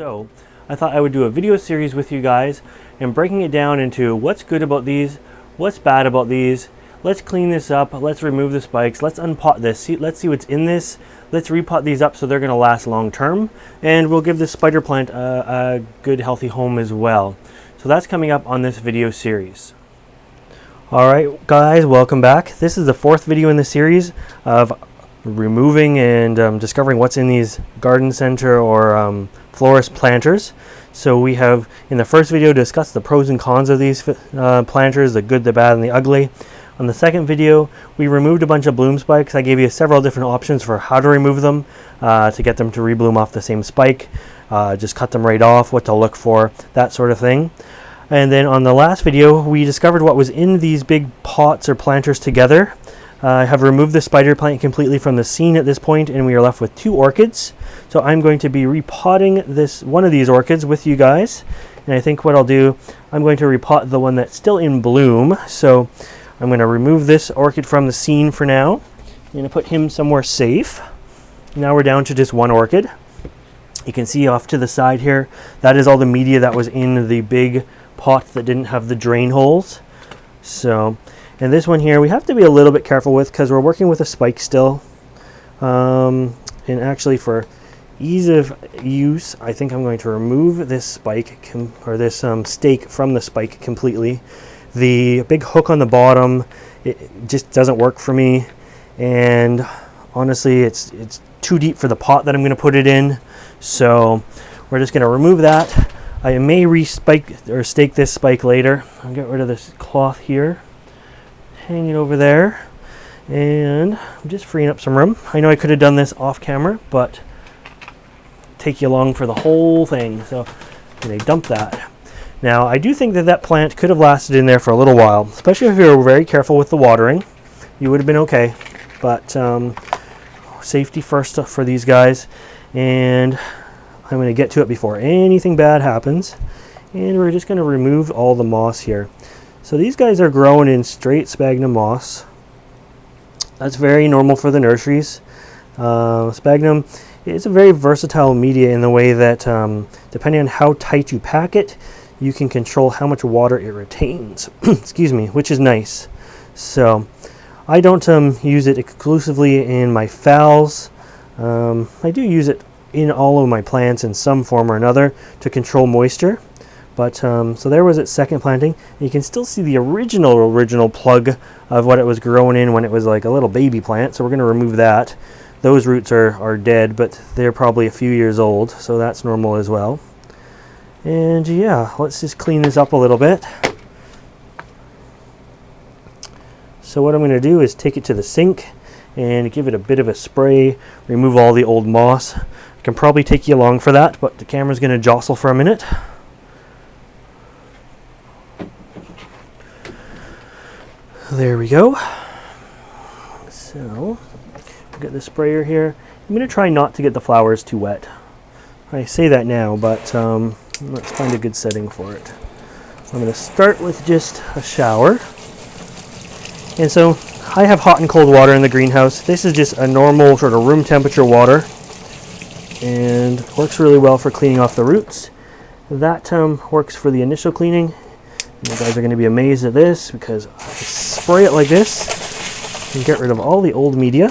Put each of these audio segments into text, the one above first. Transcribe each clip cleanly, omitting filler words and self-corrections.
So I thought I would do a video series with you guys and breaking it down into what's good about these, what's bad about these. Let's clean this up, let's remove the spikes, let's unpot this, let's see what's in this, let's repot these up so they're going to last long term, and we'll give this spider plant a good healthy home as well. So that's coming up on this video series. Alright guys, welcome back. This is the fourth video in the series of removing and discovering what's in these garden center or florist planters. So we have in the first video discussed the pros and cons of these planters, the good, the bad, and the ugly. On the second video, we removed a bunch of bloom spikes. I gave you several different options for how to remove them to get them to rebloom off the same spike. Just cut them right off, what to look for, that sort of thing. And then on the last video, we discovered what was in these big pots or planters together. I have removed the spider plant completely from the scene at this point, and we are left with two orchids. So I'm going to be repotting one of these orchids with you guys. And I think what I'll do, I'm going to repot the one that's still in bloom. So I'm going to remove this orchid from the scene for now. I'm going to put him somewhere safe. Now we're down to just one orchid. You can see off to the side here, that is all the media that was in the big pot that didn't have the drain holes. So, and this one here we have to be a little bit careful with because we're working with a spike still. And actually for ease of use, I think I'm going to remove this spike or this stake from the spike completely. The big hook on the bottom, it just doesn't work for me, and honestly it's too deep for the pot that I'm going to put it in, so we're just going to remove that. I may re-spike or stake this spike later. I'll get rid of this cloth here, hang it over there, and I'm just freeing up some room. I know I could have done this off camera, but take you along for the whole thing, so I'm going to dump that. Now, I do think that that plant could have lasted in there for a little while, especially if you were very careful with the watering. You would have been okay, but safety first for these guys, and I'm going to get to it before anything bad happens. And we're just going to remove all the moss here. So these guys are growing in straight sphagnum moss. That's very normal for the nurseries. Sphagnum is a very versatile media in the way that depending on how tight you pack it, you can control how much water it retains, excuse me, which is nice. So I don't use it exclusively in my phals. I do use it in all of my plants in some form or another to control moisture. But so there was its second planting. You can still see the original plug of what it was growing in when it was like a little baby plant. So we're going to remove that. Those roots are dead, but they're probably a few years old, so that's normal as well. And yeah, let's just clean this up a little bit. So what I'm going to do is take it to the sink and give it a bit of a spray, remove all the old moss. I can probably take you along for that, but the camera's going to jostle for a minute. There we go. So, we'll get the sprayer here. I'm going to try not to get the flowers too wet. I say that now, but let's find a good setting for it. I'm going to start with just a shower. And so I have hot and cold water in the greenhouse. This is just a normal sort of room temperature water and works really well for cleaning off the roots. That works for the initial cleaning. You guys are going to be amazed at this because I spray it like this and get rid of all the old media.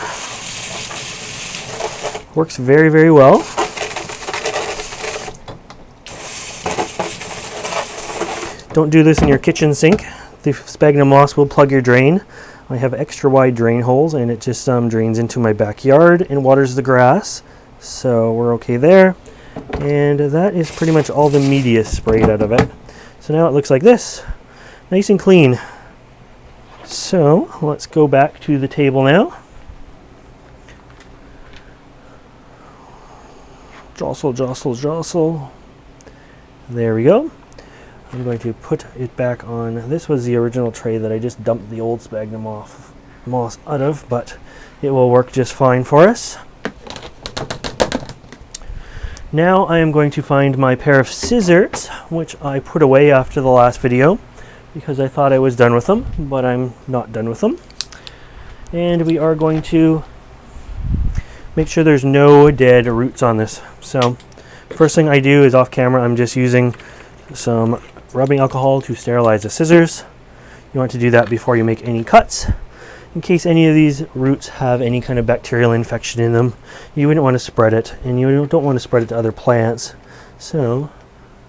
Works very, very well. Don't do this in your kitchen sink. The sphagnum moss will plug your drain. I have extra wide drain holes and it just drains into my backyard and waters the grass. So we're okay there. And that is pretty much all the media sprayed out of it. So now it looks like this. Nice and clean. So let's go back to the table now. Jostle, jostle, jostle. There we go. I'm going to put it back on. This was the original tray that I just dumped the old sphagnum moss out of, but it will work just fine for us. Now I am going to find my pair of scissors, which I put away after the last video because I thought I was done with them, but I'm not done with them. And we are going to make sure there's no dead roots on this. So First thing I do is off camera, I'm just using some rubbing alcohol to sterilize the scissors. You want to do that before you make any cuts, in case any of these roots have any kind of bacterial infection in them. You wouldn't want to spread it, and you don't want to spread it to other plants. So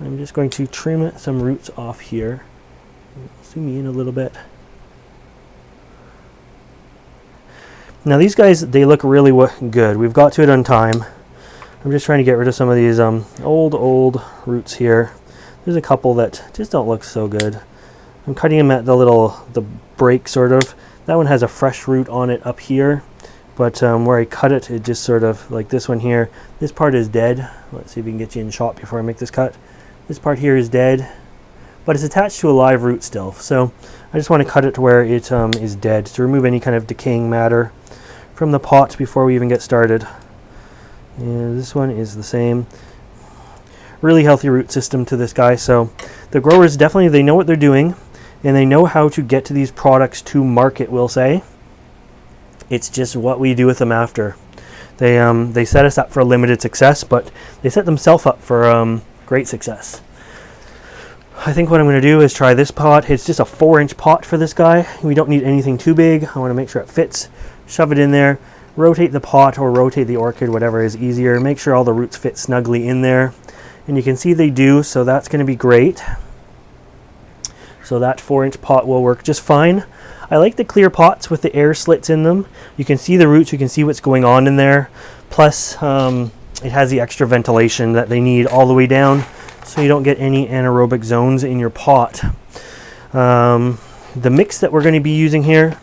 I'm just going to trim some roots off here. Zoom in a little bit. Now these guys, they look really good. We've got to it on time. I'm just trying to get rid of some of these old roots here. There's a couple that just don't look so good. I'm cutting them at the break sort of. That one has a fresh root on it up here, but where I cut it, it just sort of, like this one here, this part is dead. Let's see if we can get you in shot before I make this cut. This part here is dead, but it's attached to a live root still. So I just want to cut it to where it is dead, to remove any kind of decaying matter from the pot before we even get started. And this one is the same. Really healthy root system to this guy. So the growers definitely, they know what they're doing, and they know how to get to these products to market, we'll say. It's just what we do with them after. They set us up for limited success, but they set themselves up for great success. I think what I'm going to do is try this pot. It's just a 4-inch pot for this guy. We don't need anything too big. I want to make sure it fits. Shove it in there. Rotate the pot or rotate the orchid, whatever is easier. Make sure all the roots fit snugly in there. And you can see they do, so that's going to be great. So that 4-inch pot will work just fine. I like the clear pots with the air slits in them. You can see the roots, you can see what's going on in there. Plus, it has the extra ventilation that they need all the way down, so you don't get any anaerobic zones in your pot. The mix that we're going to be using here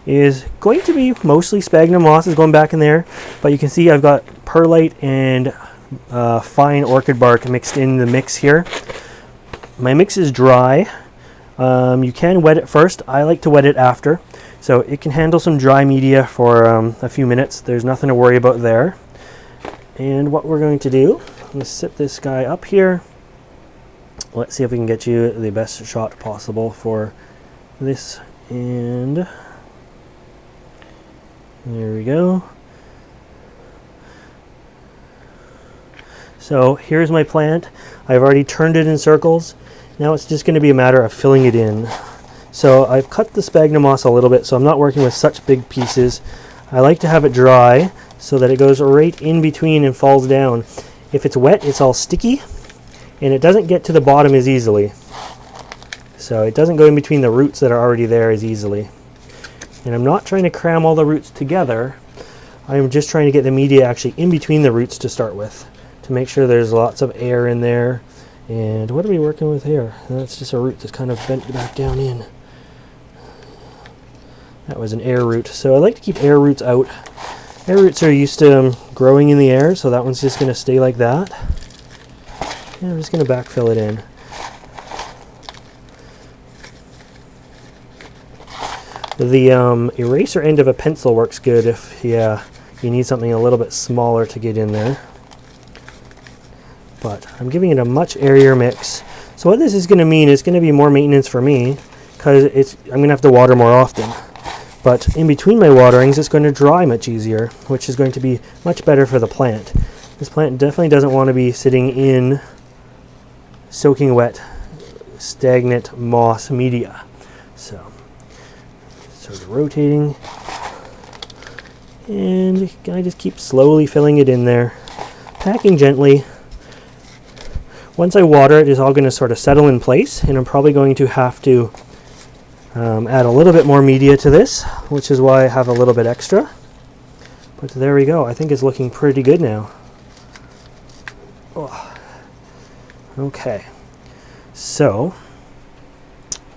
is going to be mostly sphagnum moss is going back in there, but you can see I've got perlite and fine orchid bark mixed in the mix here. My mix is dry. You can wet it first. I like to wet it after, so it can handle some dry media for a few minutes. There's nothing to worry about there. And what we're going to do is set this guy up here. Let's see if we can get you the best shot possible for this. And there we go. So here's my plant. I've already turned it in circles. Now it's just going to be a matter of filling it in. So I've cut the sphagnum moss a little bit, so I'm not working with such big pieces. I like to have it dry so that it goes right in between and falls down. If it's wet, it's all sticky, and it doesn't get to the bottom as easily. So it doesn't go in between the roots that are already there as easily. And I'm not trying to cram all the roots together. I'm just trying to get the media actually in between the roots to start with, to make sure there's lots of air in there. And what are we working with here? That's just a root that's kind of bent back down in. That was an air root. So I like to keep air roots out. Air roots are used to growing in the air, so that one's just going to stay like that. And I'm just going to backfill it in. The eraser end of a pencil works good if you need something a little bit smaller to get in there. But I'm giving it a much airier mix. So what this is going to mean is going to be more maintenance for me, because I'm going to have to water more often. But in between my waterings, it's going to dry much easier, which is going to be much better for the plant. This plant definitely doesn't want to be sitting in soaking wet, stagnant moss media. So sort of rotating, and I just keep slowly filling it in there, packing gently. Once I water it, it's all going to sort of settle in place, and I'm probably going to have to add a little bit more media to this, which is why I have a little bit extra. But there we go. I think it's looking pretty good now. Oh. Okay, so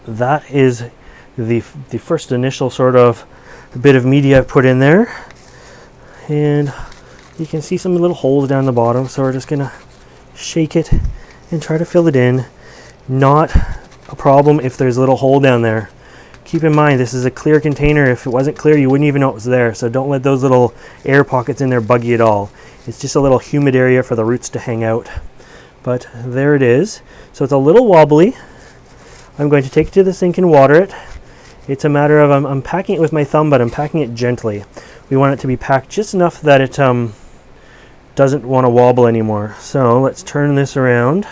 that is the first initial sort of bit of media I've put in there, and you can see some little holes down the bottom, so we're just going to shake it and try to fill it in. Not a problem if there's a little hole down there. Keep in mind, this is a clear container. If it wasn't clear, you wouldn't even know it was there, so don't let those little air pockets in there bug you at all. It's just a little humid area for the roots to hang out. But there it is. So it's a little wobbly. I'm going to take it to the sink and water it. It's a matter of I'm packing it with my thumb, but I'm packing it gently. We want it to be packed just enough that it doesn't want to wobble anymore. So let's turn this around,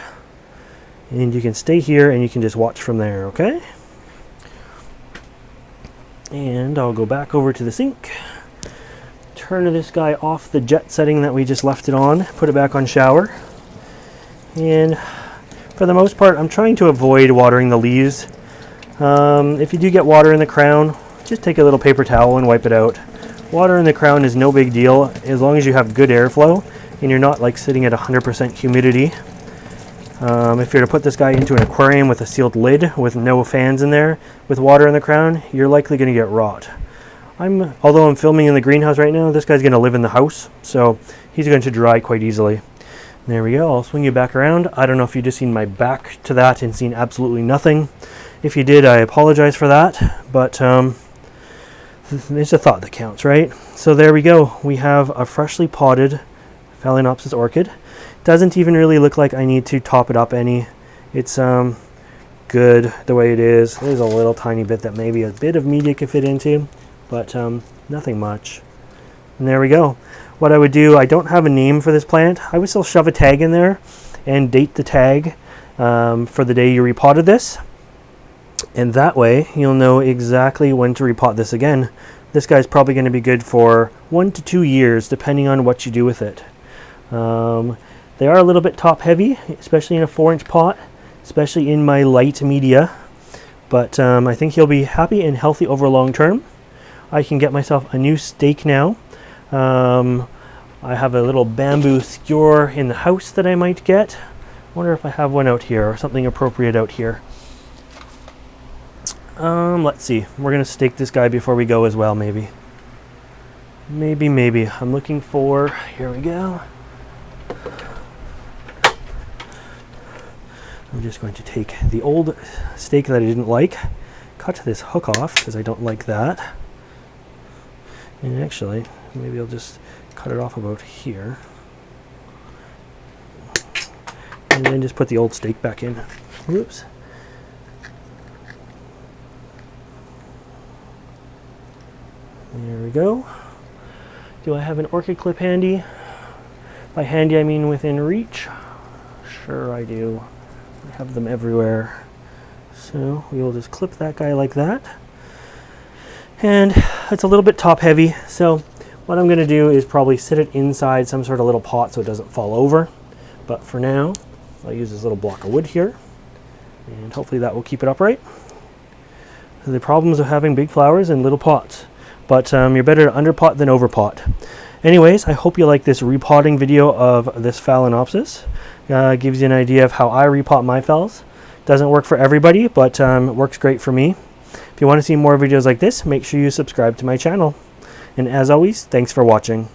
and you can stay here and you can just watch from there, okay? And I'll go back over to the sink, turn this guy off the jet setting that we just left it on, put it back on shower. And for the most part, I'm trying to avoid watering the leaves. If you do get water in the crown, just take a little paper towel and wipe it out. Water in the crown is no big deal as long as you have good airflow and you're not like sitting at 100% humidity. If you're to put this guy into an aquarium with a sealed lid with no fans in there with water in the crown, you're likely going to get rot. Although I'm filming in the greenhouse right now, this guy's going to live in the house, so he's going to dry quite easily. There we go. I'll swing you back around. I don't know if you just seen my back to that and seen absolutely nothing. If you did, I apologize for that, but it's a thought that counts, right? So there we go. We have a freshly potted Phalaenopsis Orchid. Doesn't even really look like I need to top it up any. It's good the way it is. There's a little tiny bit that maybe a bit of media could fit into, but nothing much. And there we go. What I would do, I don't have a name for this plant. I would still shove a tag in there and date the tag for the day you repotted this. And that way you'll know exactly when to repot this again. This guy's probably going to be good for 1 to 2 years depending on what you do with it. They are a little bit top heavy, especially in a 4-inch pot, especially in my light media. But I think he'll be happy and healthy over long term. I can get myself a new stake now. I have a little bamboo skewer in the house that I might get. I wonder if I have one out here or something appropriate out here. Let's see. We're going to stake this guy before we go as well, maybe. Maybe. I'm looking for... Here we go. I'm just going to take the old stake that I didn't like, cut this hook off because I don't like that. And actually, maybe I'll just cut it off about here. And then just put the old stake back in. Whoops. There we go. Do I have an orchid clip handy? By handy, I mean within reach. Sure I do. I have them everywhere. So we will just clip that guy like that. And it's a little bit top heavy, so what I'm going to do is probably sit it inside some sort of little pot so it doesn't fall over. But for now, I'll use this little block of wood here, and hopefully that will keep it upright. The problems of having big flowers in little pots. But you're better to underpot than overpot. Anyways, I hope you like this repotting video of this Phalaenopsis. Gives you an idea of how I repot my phals. Doesn't work for everybody, but it works great for me. If you want to see more videos like this, make sure you subscribe to my channel. And as always, thanks for watching.